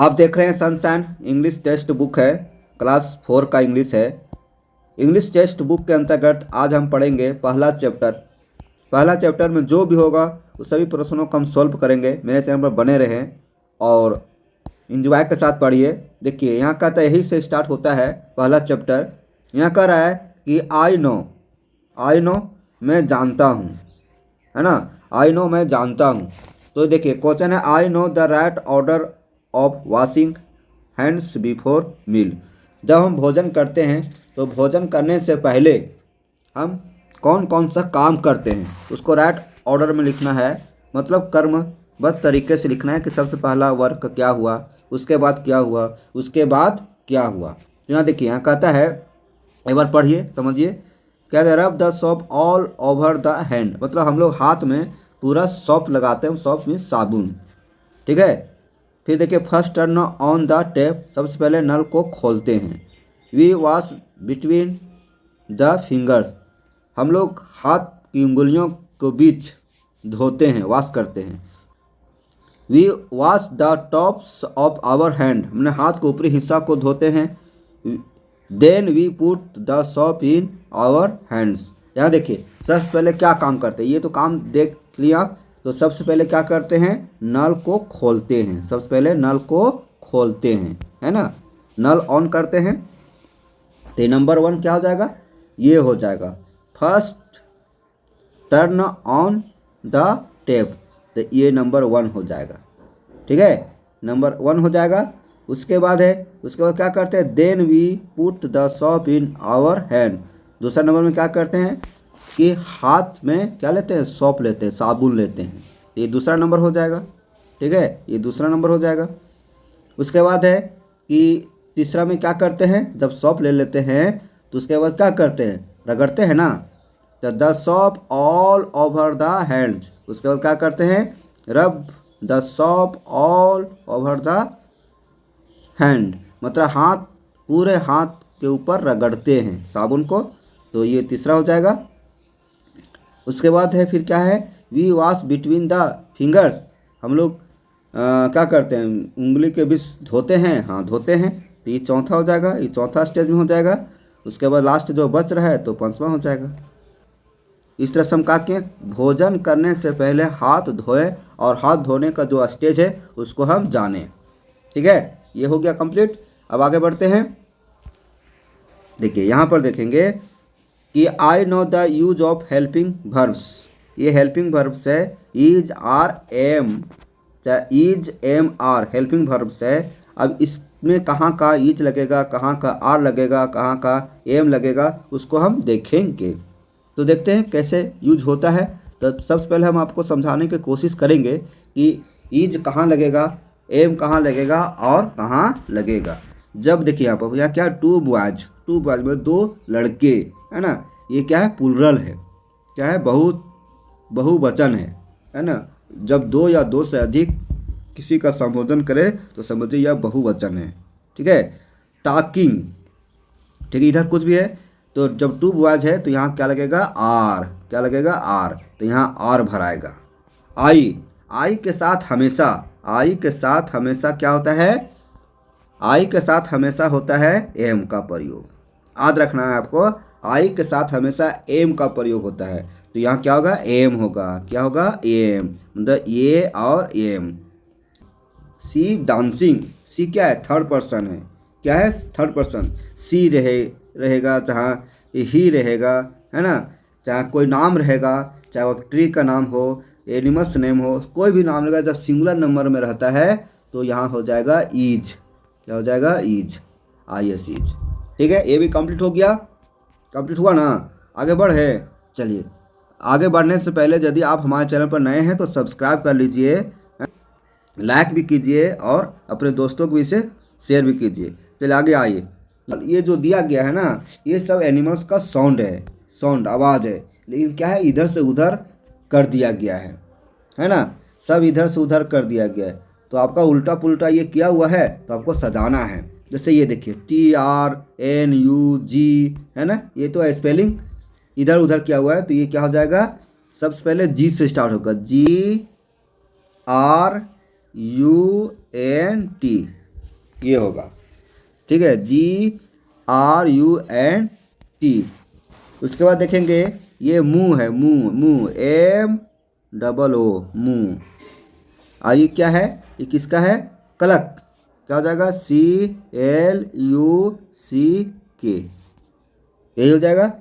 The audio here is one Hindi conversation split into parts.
आप देख रहे हैं सनशाइन इंग्लिश टेक्स्ट बुक है, क्लास 4 का इंग्लिश है। इंग्लिश टेक्स्ट बुक के अंतर्गत आज हम पढ़ेंगे पहला चैप्टर में जो भी होगा उस सभी प्रश्नों को हम सॉल्व करेंगे। मेरे चैनल पर बने रहें और इंजॉय के साथ पढ़िए। देखिए यहाँ का तो यही से स्टार्ट होता है पहला चैप्टर। यहाँ कह रहा है कि आई नो मैं जानता हूँ, है ना। आई नो मैं जानता हूँ। तो देखिए क्वेश्चन है I know the right order of washing hands before meal. जब हम भोजन करते हैं तो भोजन करने से पहले हम कौन कौन सा काम करते हैं उसको राइट ऑर्डर में लिखना है, मतलब क्रमबद्ध तरीके से लिखना है कि सबसे पहला वर्क क्या हुआ, उसके बाद क्या हुआ, उसके बाद क्या हुआ। तो यहाँ देखिए यहाँ कहता है, एक बार पढ़िए समझिए। क्या है रब the shop all over the hand, मतलब हम लोग हाथ में पूरा सॉप लगाते हैं। सॉप मीन्स साबुन, ठीक है। फिर देखिए first turn on the tap, सबसे पहले नल को खोलते हैं। We wash between the fingers, हम लोग हाथ की उंगलियों के बीच धोते हैं, वॉश करते हैं। We wash the tops of our hand, हमने हाथ के ऊपरी हिस्सा को धोते हैं। Then we put the soap in our hands. यहाँ देखिए सबसे पहले क्या काम करते हैं, ये तो काम देख लिया। तो सबसे पहले क्या करते हैं, नल को खोलते हैं। सबसे पहले नल को खोलते हैं, है ना, नल ऑन करते हैं। तो नंबर 1 क्या हो जाएगा, ये हो जाएगा first turn on the tap. तो ये नंबर 1 हो जाएगा, ठीक है, नंबर 1 हो जाएगा। उसके बाद क्या करते हैं, then we put the soap in our hand. दूसरा नंबर में क्या करते हैं कि हाथ में क्या लेते हैं, सॉप लेते हैं, साबुन लेते हैं। ये दूसरा नंबर हो जाएगा, ठीक है, ये दूसरा नंबर हो जाएगा। उसके बाद है कि तीसरा में क्या करते हैं, जब सॉप ले लेते हैं तो उसके बाद क्या करते हैं, रगड़ते हैं ना। तो the shop all over the hand, उसके बाद क्या करते हैं, रब the shop all over the hand, मतलब हाथ, पूरे हाथ के ऊपर रगड़ते हैं साबुन को। तो ये तीसरा हो जाएगा। उसके बाद है फिर क्या है, we wash between the fingers, हम लोग क्या करते हैं, उंगली के बीच धोते हैं, हाँ धोते हैं। तो ये चौथा हो जाएगा, ये चौथा स्टेज में हो जाएगा। उसके बाद लास्ट जो बच रहा है तो 5वां हो जाएगा। इस तरह से हम क्या किए, भोजन करने से पहले हाथ धोए और हाथ धोने का जो स्टेज है उसको हम जाने, ठीक है। ये हो गया कंप्लीट। अब आगे बढ़ते हैं। देखिए यहाँ पर देखेंगे कि I know the use of helping verbs. ये हेल्पिंग वर्ब्स है, इज आर एम, चाहे is am are helping verbs है। अब इसमें कहाँ का इज लगेगा, कहाँ का आर लगेगा, कहाँ का एम लगेगा, उसको हम देखेंगे। तो देखते हैं कैसे यूज होता है। तो सबसे पहले हम आपको समझाने की कोशिश करेंगे कि इज कहाँ लगेगा, एम कहाँ लगेगा और कहाँ लगेगा। जब देखिए यहाँ पर क्या टू बॉयज में 2 लड़के, है ना, ये क्या है, प्लुरल है, क्या है, बहुवचन है ना। जब 2 या 2 से अधिक किसी का संबोधन करे तो समझिए यह बहुवचन है, ठीक है। टॉकिंग, ठीक है, इधर कुछ भी है तो जब 2 बॉयज है तो यहाँ क्या लगेगा, आर, क्या लगेगा, आर। तो यहाँ आर भराएगा। आई के साथ हमेशा क्या होता है, आई के साथ हमेशा होता है एम का प्रयोग। याद रखना है आपको, आई के साथ हमेशा एम का प्रयोग होता है। तो यहाँ क्या होगा, एम होगा, क्या होगा, एम, मतलब ये और एम। सी डांसिंग, सी क्या है, थर्ड पर्सन है, क्या है, थर्ड पर्सन। सी रहेगा, चाहे ही रहेगा, है ना, चाहे कोई नाम रहेगा, चाहे वो ट्री का नाम हो, एनिमल्स नेम हो, कोई भी नाम रहेगा, जब सिंगुलर नंबर में रहता है तो यहाँ हो जाएगा ईज, क्या हो जाएगा, ईज, IS ईज, ठीक है। ये भी कंप्लीट हो गया, कंप्लीट हुआ ना। आगे बढ़े, चलिए आगे बढ़ने से पहले यदि आप हमारे चैनल पर नए हैं तो सब्सक्राइब कर लीजिए, लाइक भी कीजिए और अपने दोस्तों को इसे शेयर भी कीजिए। चलिए आगे आइए। ये जो दिया गया है ना, ये सब एनिमल्स का साउंड है, साउंड आवाज़ है, लेकिन क्या है, इधर से उधर कर दिया गया है ना, सब इधर से उधर कर दिया गया है। तो आपका उल्टा पुल्टा ये किया हुआ है तो आपको सजाना है। जैसे ये देखिए TRNUG, है ना, ये तो स्पेलिंग इधर उधर किया हुआ है। तो ये क्या हो जाएगा, सबसे पहले जी से स्टार्ट होगा, GRUNT, ये होगा, ठीक है, GRUNT। उसके बाद देखेंगे ये मुंह है, मुंह, मुंह MOO, मुंह। और ये क्या है, ये किसका है, क्लक, क्या हो जाएगा, CLUCK, यही हो जाएगा।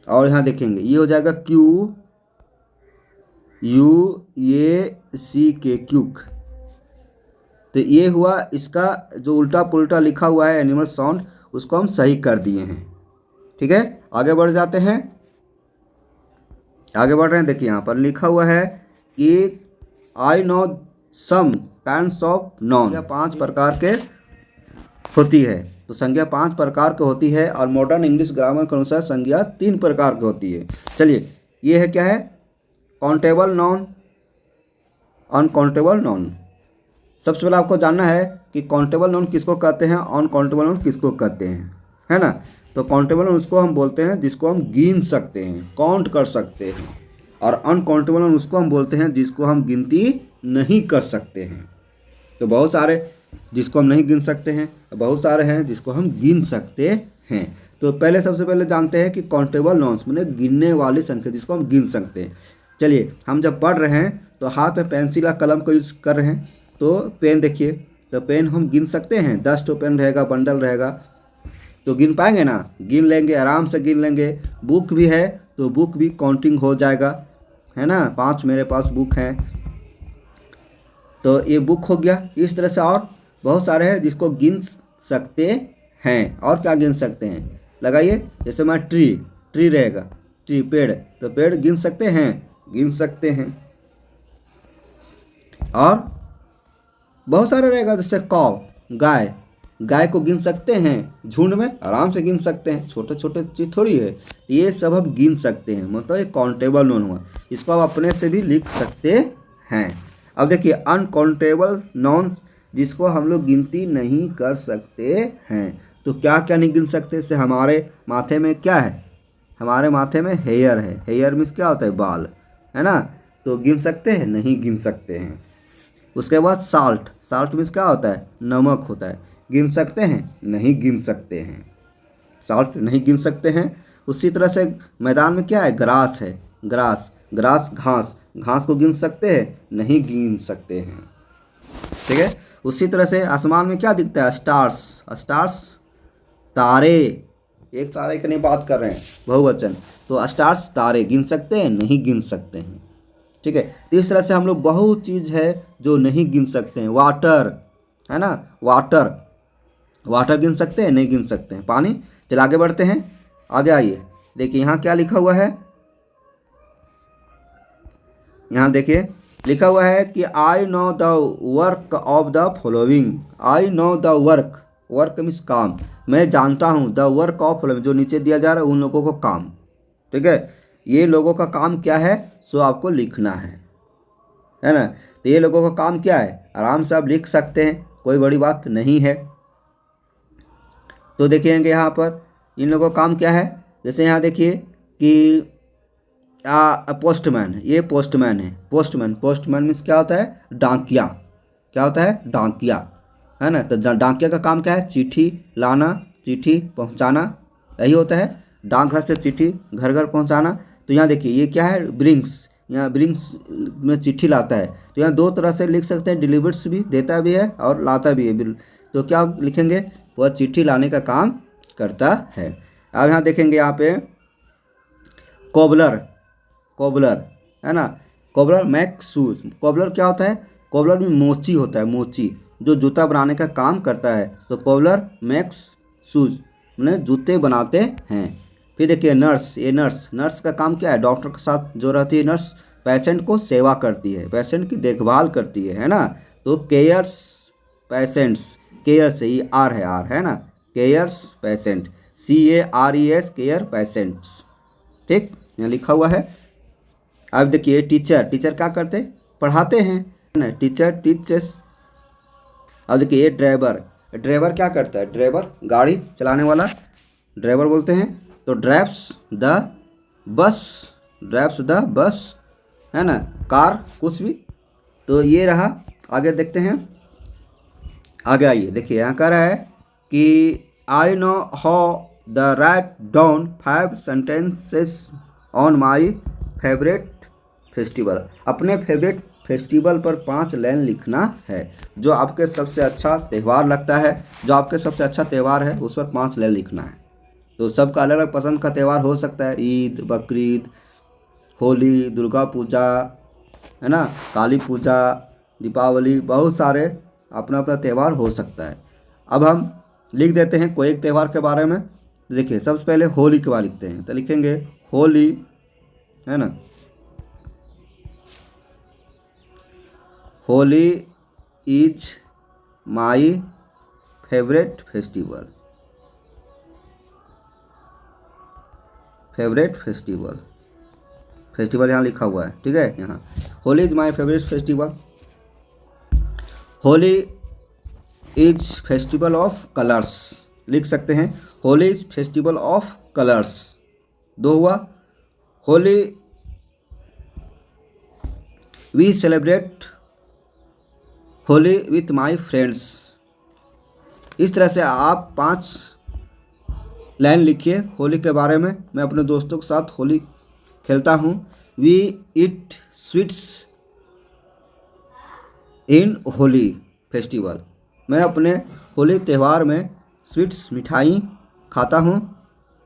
और यहाँ देखेंगे ये हो जाएगा QUACK, क्यूक। तो ये हुआ, इसका जो उल्टा पुल्टा लिखा हुआ है एनिमल साउंड उसको हम सही कर दिए हैं, ठीक है। आगे बढ़ जाते हैं, आगे बढ़ रहे हैं। देखिए यहाँ पर लिखा हुआ है कि I know some kinds of noun, 5 प्रकार के होती है। तो संज्ञा 5 प्रकार की होती है और मॉडर्न इंग्लिश ग्रामर के अनुसार संज्ञा 3 प्रकार की होती है। चलिए, ये है क्या है, काउंटेबल नाउन, अनकाउंटेबल नाउन। सबसे पहले आपको जानना है कि काउंटेबल नाउन किसको कहते हैं, अनकाउंटेबल नाउन किसको कहते हैं, है ना। तो काउंटेबल नाउन उसको हम बोलते हैं जिसको हम गिन सकते हैं, काउंट कर सकते हैं। और अनकाउंटेबल नाउन उसको हम बोलते हैं जिसको हम गिनती नहीं कर सकते हैं। तो बहुत सारे जिसको हम नहीं गिन सकते हैं, बहुत सारे हैं जिसको हम गिन सकते हैं। तो पहले सबसे पहले जानते हैं कि काउंटेबल नाउन्स माने गिनने वाली संख्या जिसको हम गिन सकते हैं। चलिए, हम जब पढ़ रहे हैं तो हाथ में पेंसिल या कलम का यूज़ कर रहे हैं, तो पेन देखिए, तो पेन हम गिन सकते हैं, 10 तो पेन रहेगा, बंडल रहेगा, तो गिन पाएंगे ना, गिन लेंगे, आराम से गिन लेंगे। बुक भी है तो बुक भी काउंटिंग हो जाएगा, है ना। 5 मेरे पास बुक हैं, तो ये बुक हो गया। इस तरह से और बहुत सारे हैं जिसको गिन सकते हैं। और क्या गिन सकते हैं, लगाइए, जैसे मैं ट्री रहेगा, ट्री पेड़, तो पेड़ गिन सकते हैं, गिन सकते हैं। और बहुत सारे रहेगा, जैसे कौ, गाय को गिन सकते हैं, झुंड में आराम से गिन सकते हैं, छोटे छोटे चीज थोड़ी है, ये सब हम गिन सकते हैं। मतलब ये काउंटेबल नाउन हुआ, इसको आप अपने से भी लिख सकते हैं। अब देखिए अनकाउंटेबल नाउन जिसको हम लोग गिनती नहीं कर सकते हैं। तो क्या क्या नहीं गिन सकते, जैसे हमारे माथे में क्या है, हमारे माथे में हेयर है, हेयर मीन्स क्या होता है, बाल, है ना। तो गिन सकते हैं, नहीं गिन सकते हैं। उसके बाद साल्ट मीन्स क्या होता है, नमक होता है, गिन सकते हैं, नहीं गिन सकते हैं, साल्ट नहीं गिन सकते हैं। उसी तरह से मैदान में क्या है, ग्रास है, ग्रास घास को गिन सकते हैं, नहीं गिन सकते हैं, ठीक है। उसी तरह से आसमान में क्या दिखता है, स्टार्स, तारे, एक तारे की नहीं बात कर रहे हैं, बहुवचन, तो स्टार्स, तारे गिन सकते हैं, नहीं गिन सकते हैं, ठीक है। इस तरह से हम लोग बहुत चीज़ है जो नहीं गिन सकते हैं। वाटर, है ना, वाटर गिन सकते हैं, नहीं गिन सकते हैं, पानी। चल आगे बढ़ते हैं, आगे आइए, देखिए यहाँ क्या लिखा हुआ है, यहाँ देखिए लिखा हुआ है कि I know the work of the following. I know the work means काम, मैं जानता हूँ, द वर्क ऑफ फॉलोइंग जो नीचे दिया जा रहा है उन लोगों को काम, ठीक है। ये लोगों का काम क्या है, सो आपको लिखना है ना। तो ये लोगों का काम क्या है, आराम से आप लिख सकते हैं, कोई बड़ी बात नहीं है। तो देखिएंगे यहाँ पर इन लोगों का काम क्या है, जैसे यहाँ देखिए कि पोस्टमैन, ये पोस्टमैन है, पोस्टमैन मीन्स क्या होता है, डाकिया, क्या होता है, डाकिया, है ना। तो डाकिया का काम क्या है, चिट्ठी लाना, चिट्ठी पहुंचाना, यही होता है, डाकघर से चिट्ठी घर घर पहुंचाना। तो यहाँ देखिए ये क्या है, ब्रिंग्स, यहाँ ब्रिंग्स में चिट्ठी लाता है। तो यहाँ दो तरह से लिख सकते हैं, डिलीवर्स भी, देता भी है और लाता भी है। तो क्या लिखेंगे, वह चिट्ठी लाने का काम करता है। अब यहाँ देखेंगे यहाँ पे कोबलर, है ना, कोबलर मेक शूज। कोबलर क्या होता है, कोबलर में मोची होता है, मोची जो जूता बनाने का काम करता है। तो कोबलर मेक्स शूज मैंने जूते बनाते हैं। फिर देखिए नर्स, ये नर्स का काम क्या है, डॉक्टर के साथ जो रहती है नर्स, पेशेंट को सेवा करती है, पेशेंट की देखभाल करती है ना। तो केयर्स पेशेंट्स, केयर से ये आर है ना, cares patient, CARES care patients, ठीक, यहाँ लिखा हुआ है। अब देखिए टीचर क्या करते, पढ़ाते हैं ना, टीचर टीचर्स। अब देखिए ये ड्राइवर क्या करता है, ड्राइवर गाड़ी चलाने वाला ड्राइवर बोलते हैं। तो ड्राइव्स द बस, है ना, कार, कुछ भी। तो ये रहा, आगे देखते हैं, आगे आइए, देखिए यहाँ कह रहा है कि I know how the write down 5 sentences on my favourite festival. अपने फेवरेट फेस्टिवल पर 5 लाइन लिखना है। जो आपके सबसे अच्छा त्यौहार लगता है, जो आपके सबसे अच्छा त्यौहार है, उस पर 5 लाइन लिखना है। तो सबका अलग अलग पसंद का त्यौहार हो सकता है, ईद, बकरीद, होली, दुर्गा पूजा, है ना, काली पूजा, दीपावली, बहुत सारे अपना अपना त्यौहार हो सकता है। अब हम लिख देते हैं कोई एक त्यौहार के बारे में। देखिए सबसे पहले होली के बारे में लिखते हैं, तो लिखेंगे होली, है ना, Holi is my favourite festival. Favourite festival, festival यहाँ लिखा हुआ है, ठीक है। यहाँ Holi is my favourite festival. Holi is festival of colours, लिख सकते हैं Holi is festival of colours. 2 हुआ। Holi we celebrate Holi with my friends. इस तरह से आप 5 लाइन लिखिए होली के बारे में। मैं अपने दोस्तों के साथ होली खेलता हूँ। We eat sweets in Holi festival. मैं अपने होली त्यौहार में स्वीट्स, मिठाई खाता हूँ।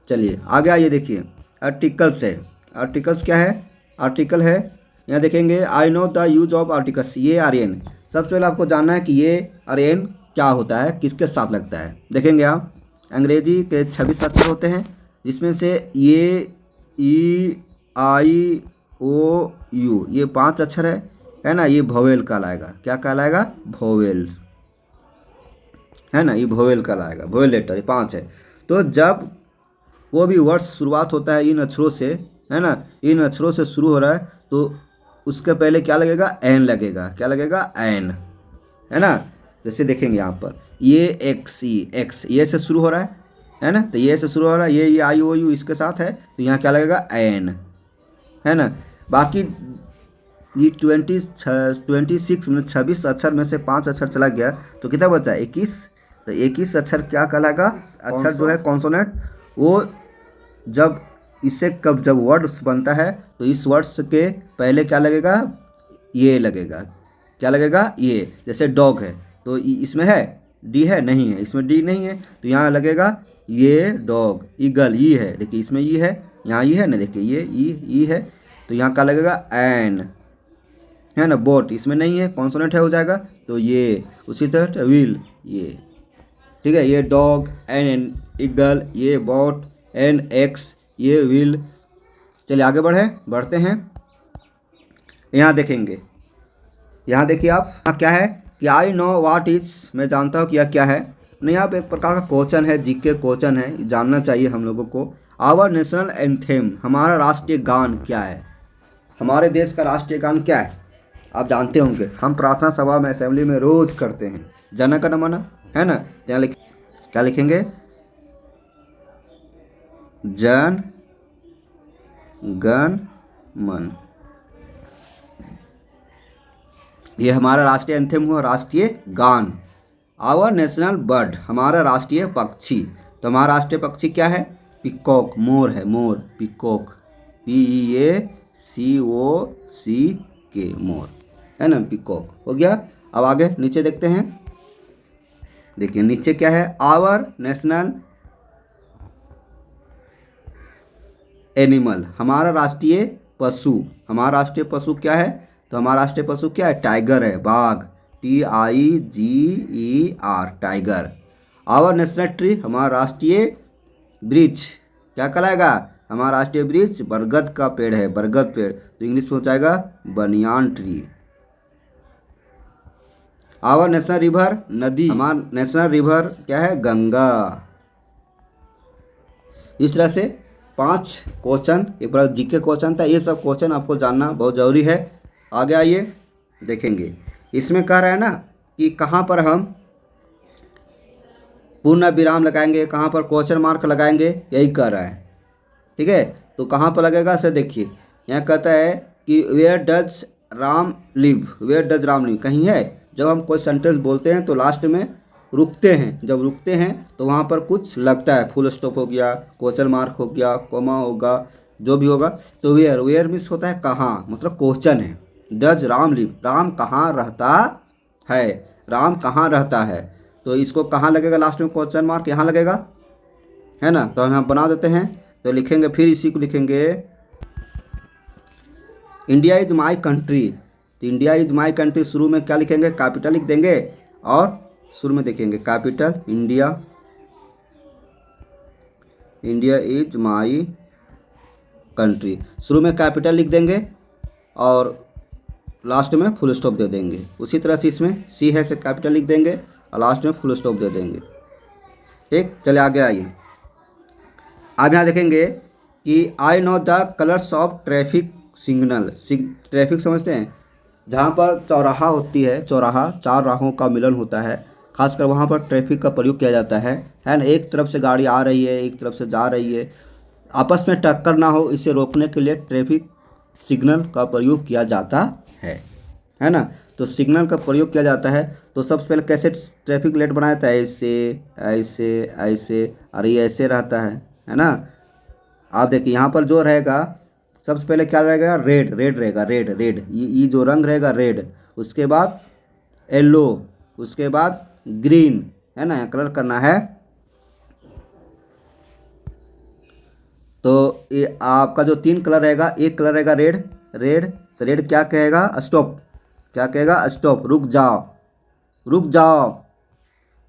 चलिए आगे आइए, देखिए आर्टिकल्स है। आर्टिकल्स क्या है? आर्टिकल है, यहाँ देखेंगे आई know the use of articles, ये आर्यन। सबसे पहले आपको जानना है कि ये आर्यन क्या होता है, किसके साथ लगता है। देखेंगे आप, अंग्रेजी के 26 अक्षर होते हैं, जिसमें से ये, ई, आई, ओ, यू, ये 5 अक्षर है ना, ये वोवेल कहलाएगा। क्या कहलाएगा? वोवेल, है ना, ये वोवेल कहलाएगा, वोवेल लेटर, ये 5 है। तो जब वो भी वर्ड शुरुआत होता है इन अक्षरों से, है ना, इन अक्षरों से शुरू हो रहा है, तो उसके पहले क्या लगेगा? एन लगेगा। क्या लगेगा? एन, है ना। जैसे देखेंगे यहाँ पर ये एक्स, एक्स ये से शुरू हो रहा है ना, तो ये से शुरू हो रहा है, ये आई ओ यू इसके साथ है, तो यहाँ क्या लगेगा? एन, है ना। बाकी ये 26 में 26 अक्षर में से 5 अक्षर चला गया, तो कितना बचा? 21। तो 21 अक्षर क्या कहलाएगा? अक्षर जो है कॉन्सोनेंट, वो जब इससे कब जब वर्ड्स बनता है, तो इस वर्ड्स के पहले क्या लगेगा? ये लगेगा। क्या लगेगा? ये। जैसे डॉग है, तो इसमें है डी, है नहीं है, इसमें डी नहीं है, तो यहाँ लगेगा ये डॉग। ईगल, ई है, देखिए इसमें ई है, यहाँ ई है ना, देखिए ये ई है, तो यहाँ क्या लगेगा? एन, है ना। बोट, इसमें नहीं है, कॉन्सोनेंट है, हो जाएगा, तो ये। उसी तरह व्हील, ये, ठीक है, ये डॉग, एन ईगल, ये बोट, एन एक्स, ये व्हील। चलिए आगे बढ़ते हैं। यहाँ देखेंगे, यहाँ देखिए आप, यहाँ क्या है कि आई नो व्हाट इज, मैं जानता हूँ कि यह क्या है। नहीं, यहाँ पे एक प्रकार का क्वेश्चन है, जीके क्वेश्चन है, जानना चाहिए हम लोगों को। आवर नेशनल एंथेम, हमारा राष्ट्रीय गान क्या है? हमारे देश का राष्ट्रीय गान क्या है? आप जानते होंगे, हम प्रार्थना सभा में, असेंबली में रोज करते हैं, जन गण मन, है ना। यहाँ क्या लिखेंगे? जन गण मन। ये हमारा राष्ट्रीय एंथम हुआ, राष्ट्रीय गान। आवर नेशनल बर्ड, हमारा राष्ट्रीय पक्षी। तो हमारा राष्ट्रीय पक्षी क्या है? पिकॉक, मोर है, मोर, पिकॉक, PEACOCK, मोर, है ना, पिकॉक हो गया। अब आगे नीचे देखते हैं, देखिए नीचे क्या है? आवर नेशनल एनिमल, हमारा राष्ट्रीय पशु। हमारा राष्ट्रीय पशु क्या है? तो हमारा राष्ट्रीय पशु क्या है? टाइगर है, बाघ, TIGER, tiger. Our national tree, हमारा राष्ट्रीय वृक्ष क्या कहलाएगा? हमारा राष्ट्रीय वृक्ष बरगद का पेड़ है, बरगद पेड़, तो इंग्लिश में हो जाएगा banyan tree. Our national river, नदी, हमारा नेशनल रिवर क्या है? गंगा। इस तरह से 5 क्वेश्चन, एक बार जीके क्वेश्चन था, ये सब क्वेश्चन आपको जानना बहुत ज़रूरी है। आगे आइए देखेंगे, इसमें कह रहा है ना कि कहाँ पर हम पूर्ण विराम लगाएंगे, कहाँ पर क्वेश्चन मार्क लगाएंगे, यही कह रहा है, ठीक है। तो कहाँ पर लगेगा से देखिए, यहाँ कहता है कि where does Ram live, where does Ram live, कहीं है। जब हम कोई सेंटेंस बोलते हैं तो लास्ट में रुकते हैं, जब रुकते हैं तो वहाँ पर कुछ लगता है, फुल स्टॉप हो गया, क्वेश्चन मार्क हो गया, कोमा होगा, जो भी होगा। तो वेयर, वेयर मीन्स होता है कहाँ, मतलब क्वेश्चन है। डज राम लिव, राम कहाँ रहता है, राम कहाँ रहता है। तो इसको कहाँ लगेगा, लास्ट में क्वेश्चन मार्क यहाँ लगेगा, है ना। तो हम यहाँ बना देते हैं, तो लिखेंगे, फिर इसी को लिखेंगे, इंडिया इज माई कंट्री। तो इंडिया इज माई कंट्री शुरू में क्या लिखेंगे, कैपिटल लिख देंगे, और शुरू में देखेंगे capital India, India is my country, शुरू में कैपिटल लिख देंगे और लास्ट में फुल स्टॉप दे देंगे। उसी तरह से इसमें सी है से कैपिटल लिख देंगे और लास्ट में फुल स्टॉप दे देंगे। ठीक, चले आगे आइए। अब यहाँ देखेंगे कि I know the colours of traffic signal. Traffic समझते हैं, जहाँ पर चौराहा होती है, चौराहा चार राहों का मिलन होता है, खासकर वहाँ पर ट्रैफिक का प्रयोग किया जाता है ना। एक तरफ से गाड़ी आ रही है, एक तरफ से जा रही है, आपस में टक्कर ना हो, इसे रोकने के लिए ट्रैफिक सिग्नल का प्रयोग किया जाता है ना। तो सिग्नल का प्रयोग किया जाता है। तो सबसे पहले कैसे ट्रैफिक लाइट बनाया जाता है, ऐसे ऐसे ऐसे, और ये ऐसे रहता है ना। आप देखिए यहाँ पर जो रहेगा, सबसे पहले क्या रहेगा, रेड, रेड रहेगा, रेड रेड, ये जो रंग रहेगा रेड, उसके बाद येलो, उसके बाद ग्रीन, है ना, कलर करना है। तो ये आपका जो तीन कलर रहेगा, एक कलर रहेगा रेड, रेड, तो रेड क्या कहेगा, स्टॉप, क्या कहेगा, स्टॉप, रुक जाओ, रुक जाओ।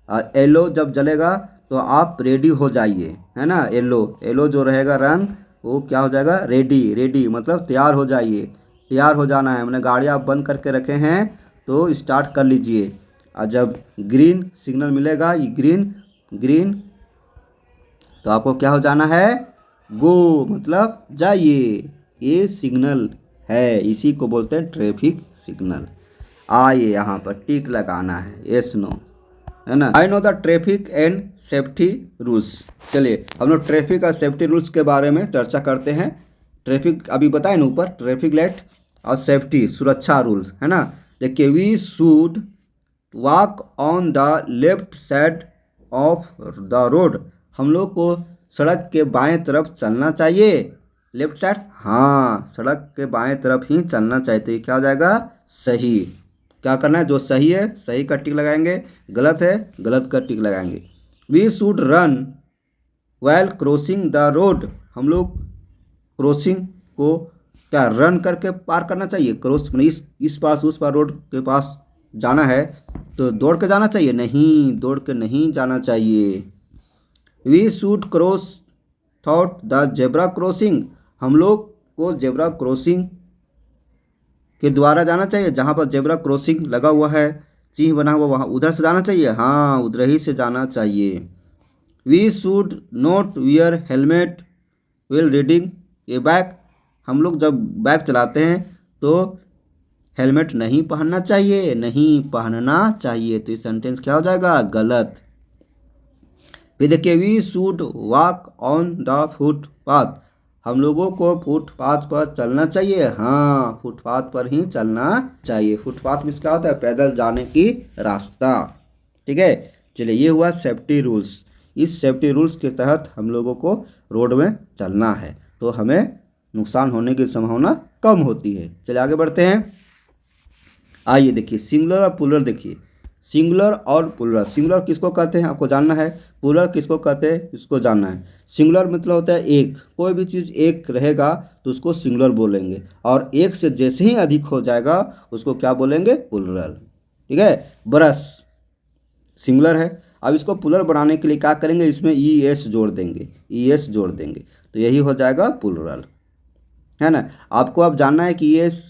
और येलो जब जलेगा तो आप रेडी हो जाइए, है ना। येलो, येलो जो रहेगा रंग, वो क्या हो जाएगा, रेडी, रेडी मतलब तैयार हो जाइए, तैयार हो जाना है, मैंने गाड़ी आप बंद करके रखे हैं तो स्टार्ट कर लीजिए। और जब ग्रीन सिग्नल मिलेगा, ये ग्रीन, ग्रीन, तो आपको क्या हो जाना है, गो मतलब जाइए, ये सिग्नल है, इसी को बोलते हैं ट्रैफिक सिग्नल। आइए यहाँ पर टिक लगाना है, यस नो, है ना। I know the traffic and safety rules. चलिए हम लोग ट्रैफिक और सेफ्टी रूल्स के बारे में चर्चा करते हैं। ट्रैफिक अभी बताए ना ऊपर, ट्रैफिक लाइट और सेफ्टी, सुरक्षा रूल्स, है ना। देखिए, we should walk on the left side of the road. हम लोग को सड़क के बाएं तरफ चलना चाहिए। लेफ्ट साइड, हाँ, सड़क के बाएं तरफ ही चलना चाहिए। तो ये क्या हो जाएगा, सही। क्या करना है, जो सही है सही का टिक लगाएंगे, गलत है गलत का टिक लगाएंगे। We should run while crossing the road. हम लोग क्रॉसिंग को क्या रन करके पार करना चाहिए, क्रॉस इस पास उस पार रोड के पास जाना है तो दौड़ के जाना चाहिए, नहीं, दौड़ के नहीं जाना चाहिए। We should cross through the zebra crossing. हम लोग को जेब्रा क्रॉसिंग के द्वारा जाना चाहिए, जहाँ पर जेब्रा क्रॉसिंग लगा हुआ है, चिन्ह बना हुआ, वहाँ उधर से जाना चाहिए, हाँ, उधर ही से जाना चाहिए। We should not wear helmet while riding a bike. हम लोग जब बाइक चलाते हैं तो हेलमेट नहीं पहनना चाहिए, नहीं पहनना चाहिए। तो ये सेंटेंस क्या हो जाएगा, गलत। फिर देखिए, we should walk on the footpath. हम लोगों को फुटपाथ पर चलना चाहिए, हाँ, फुटपाथ पर ही चलना चाहिए। फुटपाथ में क्या होता है, पैदल जाने की रास्ता। ठीक है, चलिए, ये हुआ सेफ्टी रूल्स। इस सेफ्टी रूल्स के तहत हम लोगों को रोड में चलना है, तो हमें नुकसान होने की संभावना कम होती है। चलिए आगे बढ़ते हैं। आइए देखिए, सिंगुलर और प्लूरल देखिए, सिंगुलर और प्लूरल। सिंगुलर किसको कहते हैं आपको जानना है, प्लूरल किसको कहते हैं इसको जानना है। सिंगुलर मतलब होता है एक, कोई भी चीज़ एक रहेगा तो उसको सिंगुलर बोलेंगे, और एक से जैसे ही अधिक हो जाएगा उसको क्या बोलेंगे, प्लूरल। ठीक है, ब्रश सिंगुलर है, अब इसको प्लूरल बनाने के लिए क्या करेंगे, इसमें ई एस जोड़ देंगे, ई एस जोड़ देंगे, तो यही हो जाएगा प्लूरल, है ना। आपको अब जानना है कि एस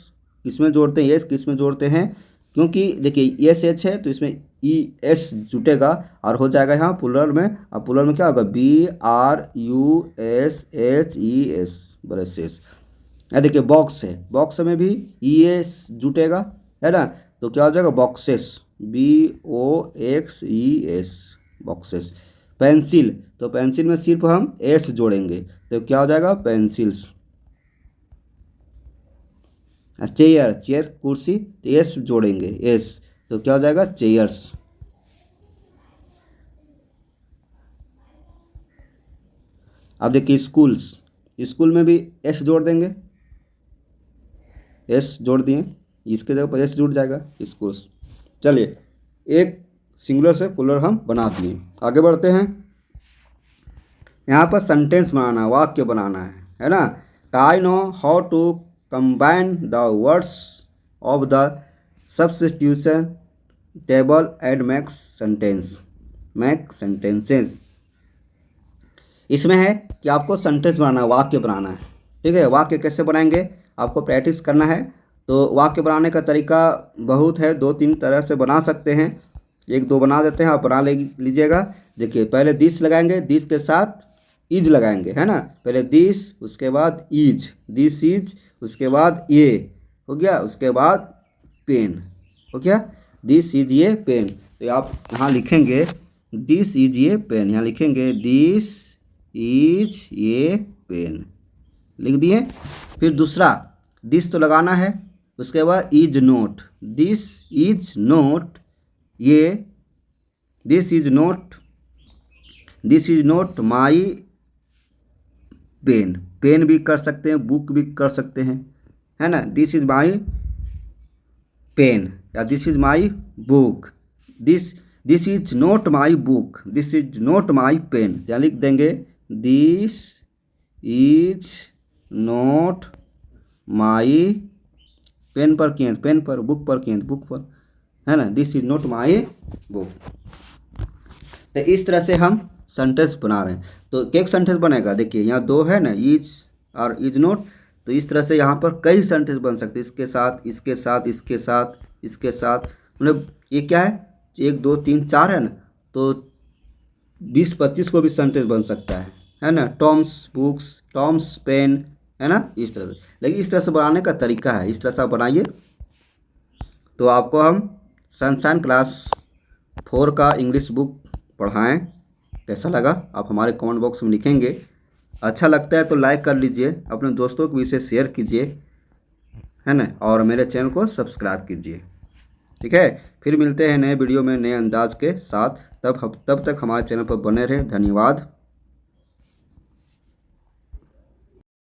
किसमें जोड़ते हैं, एस किसमें जोड़ते हैं, क्योंकि देखिए एस एच है तो इसमें ई एस जुटेगा और हो जाएगा यहाँ प्लूरल में। अब प्लूरल में क्या होगा, B R U S H E S, brushes. देखिए बॉक्स है, बॉक्स में भी ई एस जुटेगा, है ना, तो क्या हो जाएगा, boxes, B O X E S, boxes. Pencil, तो पेंसिल में सिर्फ हम एस जोड़ेंगे तो क्या हो जाएगा, पेंसिल्स। चेयर, चेयर कुर्सी, तो एस जोड़ेंगे, एस, तो क्या हो जाएगा, चेयर्स। अब देखिए स्कूल्स, स्कूल में भी एस जोड़ देंगे, एस जोड़ दिए, इसके जगह पर एस जुड़ जाएगा स्कूल्स। चलिए एक सिंगुलर से प्लूरल हम बना दिए। आगे बढ़ते हैं। यहाँ पर सेंटेंस बनाना, वाक्य बनाना है ना। I know how to combine the words of the substitution table and make sentences. इसमें है कि आपको सेंटेंस बनाना, वाक्य बनाना है। ठीक है, वाक्य कैसे बनाएंगे आपको प्रैक्टिस करना है। तो वाक्य बनाने का तरीका बहुत है, 2-3 तरह से बना सकते हैं। एक दो बना देते हैं, आप बना लीजिएगा। देखिए पहले दिस लगाएंगे, दिस के साथ इज लगाएंगे, है ना। पहले दिस, उसके बाद इज, दिस इज, उसके बाद ये हो गया, उसके बाद पेन हो गया, दिस इज ये पेन। तो आप यहाँ लिखेंगे दिस इज ये पेन, यहाँ लिखेंगे दिस इज ये पेन, लिख दिए। फिर दूसरा दिस तो लगाना है, उसके बाद is not, this is not ये, this is not my pen, pen भी कर सकते हैं, बुक भी कर सकते हैं, है ना। दिस इज माई पेन या this is my book, this is not my book, this is not my pen, या लिख देंगे this is not my, pen पर किए पेन पर, बुक पर किए बुक पर, है ना। This is not my book. तो इस तरह से हम सेंटेंस बना रहे हैं। तो एक सेंटेंस बनेगा, देखिए यहाँ 2 है ना, इज और इज नोट। तो इस तरह से यहाँ पर कई सेंटेंस बन सकते हैं, इसके साथ, इसके साथ, इसके साथ, इसके साथ, मतलब ये क्या है 1 2 3 4 है ना। तो 20-25 को भी सेंटेंस बन सकता है ना। टॉम्स बुक्स, टॉम्स पेन, है ना, इस तरह से। लेकिन इस तरह से बनाने का तरीका है, इस तरह से आप बनाइए। तो आपको हम सनशाइन क्लास 4 का इंग्लिश बुक पढ़ाएं, कैसा लगा आप हमारे कमेंट बॉक्स में लिखेंगे। अच्छा लगता है तो लाइक कर लीजिए, अपने दोस्तों को भी इसे शेयर कीजिए, है ना, और मेरे चैनल को सब्सक्राइब कीजिए। ठीक है, फिर मिलते हैं नए वीडियो में नए अंदाज के साथ। तब तक हमारे चैनल पर बने रहें। धन्यवाद।